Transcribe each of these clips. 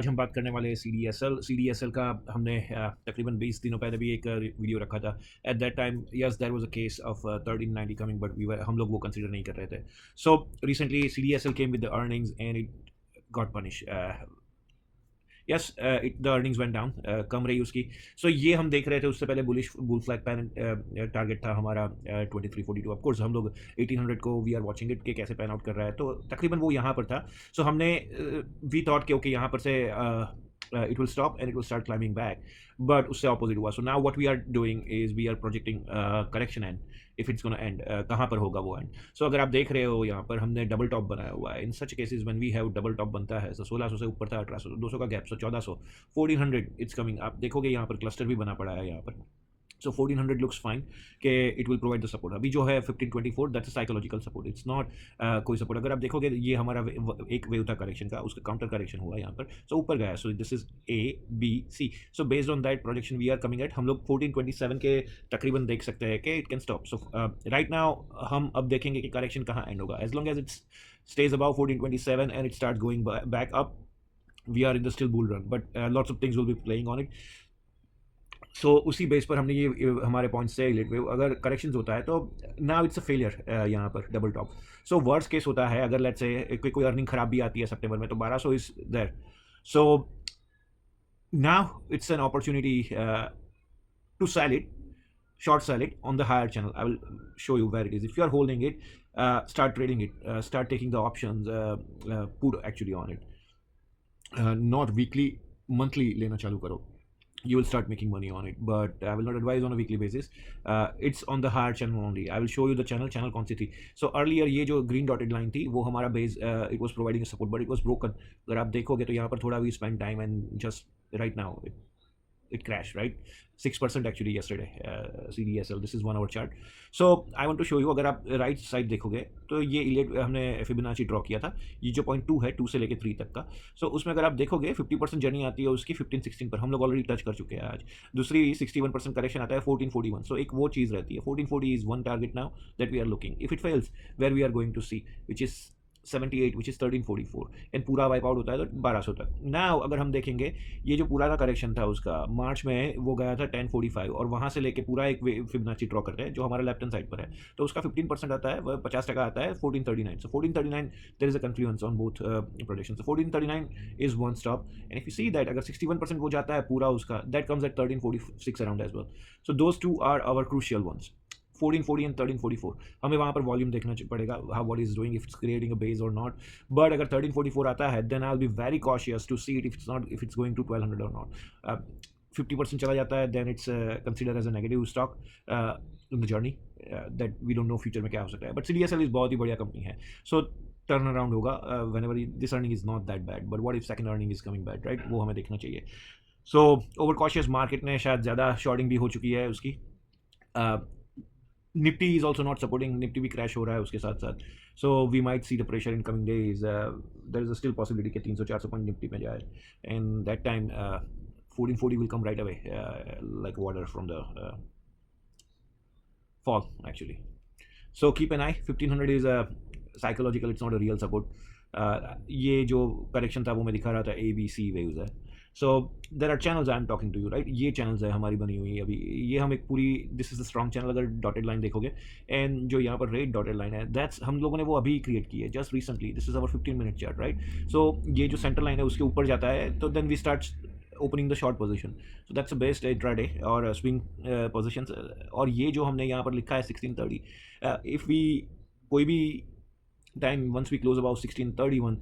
आज हम बात करने वाले हैं सी डी एस एल का। हमने तकरीबन 20 दिनों पहले भी एक वीडियो रखा था। At that time yes there was a case of 1390 coming, but हम लोग वो कंसिडर नहीं कर रहे थे। So recently C D S L came with the earnings and it got punish. Yes, the earnings went down, कम रही उसकी। सो ये हम देख रहे थे उससे पहले bullish bull flag pan target था हमारा 2342। ऑफ कोर्स हम लोग 1800 को वी आर वाचिंग इट कि कैसे पैन आउट कर रहा है, तो तकरीबन वो यहाँ पर था। सो हमने वी थॉट कि ओके यहाँ पर से it will stop and it will start climbing back, but उससे opposite हुआ. So now what we are doing is we are projecting correction end, if it's going to end, कहाँ पर होगा वो end. So अगर आप देख रहे हो यहाँ पर हमने डबल टॉप बनाया हुआ है. In such cases when we have double top बनता है, so 1600 से ऊपर था 1800, 200 का गैप, so 1400, 1400 it's coming. आप देखोगे यहाँ पर क्लस्टर भी बना पड़ा है यहाँ पर. So 1400 looks fine कि it will provide the support. अभी जो है 1524 that's a psychological support, it's not कोई support. अगर आप देखोगे ये हमारा एक वेव था करेक्शन का, उसका काउंटर करेक्शन हुआ यहाँ पर, so ऊपर गया. So this is A B C. So based on that projection we are coming at, हम लोग 1427 के तकरीबन देख सकते हैं कि it can stop. So right now हम अब देखेंगे कि करेक्शन कहाँ एंड होगा. As long as it stays above 1427 and it starts going back up, we are in the still bull run, but lots of things will be playing on it. सो उसी base पर हमने ये हमारे point से relate wave अगर corrections होता है तो नाउ इट्स अ फेलियर यहाँ पर डबल टॉप. सो वर्स्ट केस होता है अगर लेट्स से कोई अर्निंग खराब भी आती है सितंबर में, तो 1200 is there. So now it's an opportunity to sell it, short sell it on the higher channel. I will show you where it is. If you are holding it, start trading it, start taking the options, put actually on it, not weekly, monthly lena chalu karo. You will start making money on it, but I will not advise on a weekly basis. It's on the higher channel only. I will show you the channel कौन सी थी. So earlier ये जो green dotted line थी वो हमारा base, it was providing a support, but it was broken. अगर आप देखोगे तो यहाँ पर थोड़ा we spend time and just right now it crashed, right? 6% actually yesterday, CDSL. This is 1 hour chart. So I want to show you, अगर आप right side देखोगे तो ये इलेट हमने फिबोनाची ड्रॉ किया था. ये जो पॉइंट 2 है, 2 से लेके 3 तक का. सो उसमें अगर आप देखोगे 50% जर्नी आती है उसकी 15-16 पर, हम लोग ऑलरेडी टच कर चुके हैं आज. दूसरी 61% करेक्शन आता है 1441. सो एक वो चीज़ रहती है. 1440 is one target now that we are looking. If it falls, where we are going to see which is 78 which is 1344 and पूरा वाइप आउट होता है तो 1200 तक. नाउ अगर हम देखेंगे ये जो पुराना करेक्शन था उसका मार्च में वो गया था 1045, और वहाँ से लेके पूरा एक फिबोनाची ड्रॉ करते हैं जो हमारा लेफ्ट हैंड साइड पर है, तो उसका 15% आता है, वह 50% आता है 1439. So 1439 there is a confluence on both production. So 1439 is one stop, and if you see that अगर 61% वो जाता है पूरा उसका, that comes at 1346 around as well. So those two are our crucial ones, 1440 and 1344. हमें वहाँ पर volume देखना पड़ेगा, how what is doing, if it's creating a base और नॉट. बट अगर 1344 आता है then I will be very cautious to see it if it's going to 1200 और नॉट. 50% चला जाता है then it's consider as a negative stock in the journey, that we don't know future में क्या हो सकता है. बट CDSL इज बहुत ही बढ़िया कंपनी है. सो टर्न अराउंड होगा whenever this earning is not that bad, but what if second earning is coming bad, right? वो हमें देखना चाहिए. सो ओवर कॉशियस मार्केट ने शायद ज़्यादा शॉर्टिंग भी हो चुकी है उसकी. Nifty is also not supporting, Nifty भी क्रैश हो रहा है उसके साथ साथ. So we might see the pressure in coming days. There is a still possibility कि 300-400 पॉइंट निफ्टी में जाए, and that time 1440 will come right away like water from the fall actually. So keep an eye. 1500 is a psychological, it's not a real support. ये जो correction था वो मैं दिखा रहा था ABC waves है. So there are channels I am talking to you, right? ये चैनल्स है हमारी बनी हुई है अभी. ये हम एक पूरी, this is a strong channel अगर डॉटेड लाइन देखोगे, एंड जो यहाँ पर रेड डॉटेड लाइन है दैट्स हम लोगों ने वो अभी क्रिएट की है just recently. This is our 15-minute chart, right? So ये जो सेंटर लाइन है उसके ऊपर जाता है तो then we start opening the short position. So that's best intraday और स्विंग पोजीशंस. और ये जो हमने यहाँ पर लिखा है 1630, इफ़ वी कोई भी time once we close about 1631,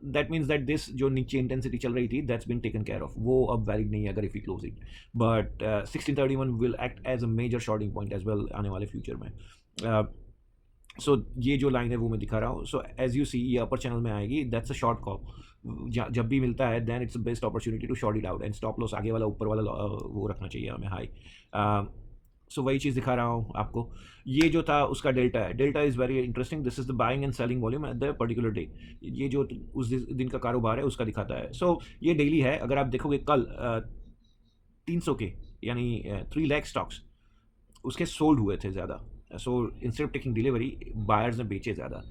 that means that this जो नीचे इंटेंसिटी चल रही थी that's been taken care of, वो अब वैलिड नहीं है अगर if you close it. But 1631 will act as a major shorting point as well आने वाले फ्यूचर में. सो ये जो लाइन है वो मैं दिखा रहा हूँ. सो एज यू सी ये अपर चैनल में आएगी, दैट्स अ शॉर्ट कॉल. जब भी मिलता है then it's best opportunity to short it out, and stop loss आगे वाला ऊपर वाला वो रखना चाहिए हमें हाई. सो वही चीज़ दिखा रहा हूँ आपको. ये जो था उसका डेल्टा है. Delta is very interesting. This is the buying and selling volume at the particular day. ये जो उस दिन का कारोबार है उसका दिखाता है. सो ये डेली है. अगर आप देखोगे कल 300 के यानी 3 लाख स्टॉक्स उसके सोल्ड हुए थे ज़्यादा. So instead of taking delivery buyers ने बेचे ज़्यादा.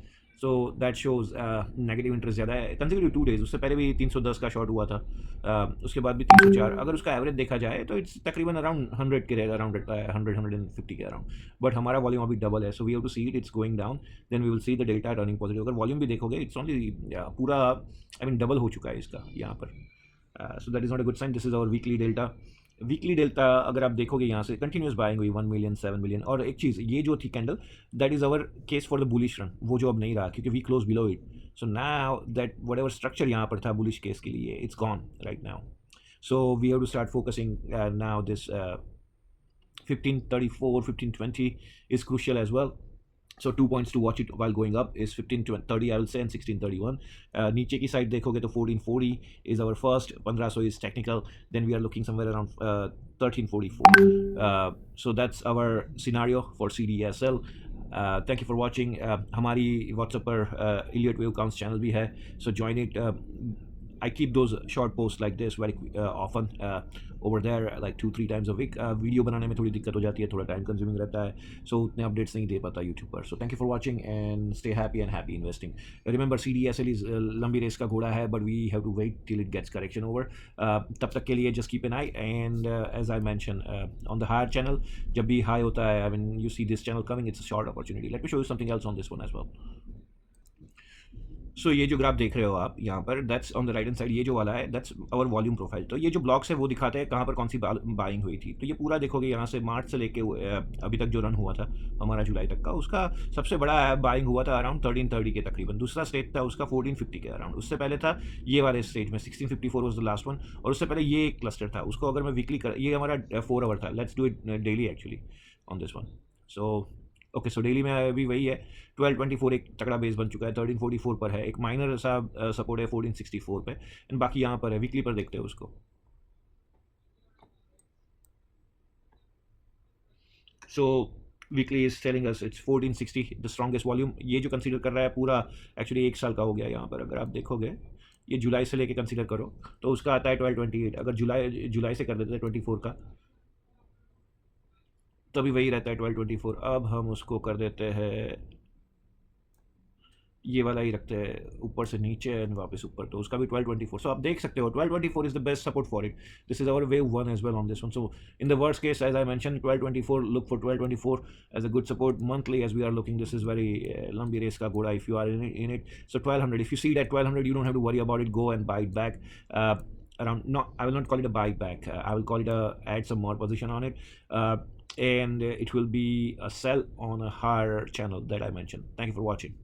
So that shows negative interest ज़्यादा है कंसेक्यूटिव 2 डेज़। उससे पहले भी 310 का शॉर्ट हुआ था, उसके बाद भी 304। अगर उसका एवरेज देखा जाए तो इट्स तकरीबन अराउंड 100 के रहेगा, अराउंड 100-150 के अराउंड। बट हमारा वॉल्यूम अभी डबल है, so we have to see it, it's going down, then we will see the delta turning positive. अगर वॉल्यूम भी देखोगे इट्स ओनली पूरा आई मीन डबल हो चुका है इसका यहाँ पर। So that is not a good sign. This is our weekly delta. Weekly delta अगर आप देखोगे यहाँ से कंटिन्यूस बाइंग हुई 1 मिलियन 7 मिलियन। और एक चीज़ ये जो थी candle, that is our case for the bullish run, वो जो अब नहीं रहा क्योंकि we close below it. So now that whatever structure यहाँ पर था बुलिश केस के लिए, it's gone right now. So we have to start focusing now this 1534 1520 is crucial as well. So 2 points to watch it while going up is 1530 I will say, and 1631. नीचे की side देखोगे तो 1440 is our first, 1500 is technical, then we are looking somewhere around 1344. So that's our scenario for CDSL. Thank you for watching. हमारी WhatsApp पर Elliott Wave Counts channel भी है, so join it. I keep those short posts like this very often over there, like 2-3 times a week. Video बनाने में थोड़ी दिक्कत हो जाती है, थोड़ा टाइम कंज्यूमिंग रहता है, सो उतने अपडेट्स नहीं दे पाता यूट्यूब पर। So thank you for watching and stay happy and happy investing. Remember CDSL is लंबी रेस का घोड़ा है, but we have to wait till it gets correction over. तब तक के लिए just keep an eye, and as I mention on the higher channel, जब भी हाई होता है, I mean you see this channel coming, it's a short opportunity. Let me show you something else on this one as well. So ये जो graph देख रहे हो आप यहाँ पर, that's on the right hand side, ये जो वाला है दैट्स आवर वॉल्यूम प्रोफाइल। तो ये जो ब्लॉक्स है वो दिखाते हैं कहाँ पर कौन सी बाइंग हुई थी। तो ये पूरा देखोगे यहाँ से मार्च से लेके अभी तक जो रन हुआ था हमारा जुलाई तक का, उसका सबसे बड़ा बाइंग हुआ था अराउंड 1330 के तकरीबन। दूसरा स्टेज था उसका 1450 के अराउंड। उससे पहले था ये वाले स्टेज में 1654 वाज द लास्ट वन, और उससे पहले ये एक क्लस्टर था। उसको अगर मैं वीकली कर, ये हमारा 4 आवर था, let's do it daily actually on this one. So okay, so daily में अभी वही है, 1224 एक तगड़ा बेस बन चुका है, 1344 पर है, एक माइनर सा सपोर्ट है 1464 पे, एंड बाकी यहाँ पर है। वीकली पर देखते हैं उसको। सो weekly is telling us it's 1460 the strongest volume. ये जो कंसीडर कर रहा है पूरा एक्चुअली 1 साल का हो गया यहाँ पर। अगर आप देखोगे ये जुलाई से लेके कंसीडर करो तो उसका आता है 1228। अगर जुलाई से कर देते हैं 24 का, तभी वही रहता है 1224। अब हम उसको कर देते हैं, ये वाला ही रखते हैं ऊपर से नीचे एंड वापस ऊपर, तो उसका भी 1224। सो आप देख सकते हो 1224 is the best support for it. This is our wave 1 as well on this one. So in the worst case as I mention 1224, look for 1224 as a good support monthly as we are looking. This is very लंबी रेस का घोड़ा if you are in it. So 1200, if you see that 1200 you don't have to worry about it, go and buy it back around, no, I will not call it a buyback, I will call it a add some more position on it, and it will be a sell on a higher channel that I mentioned. Thank you for watching.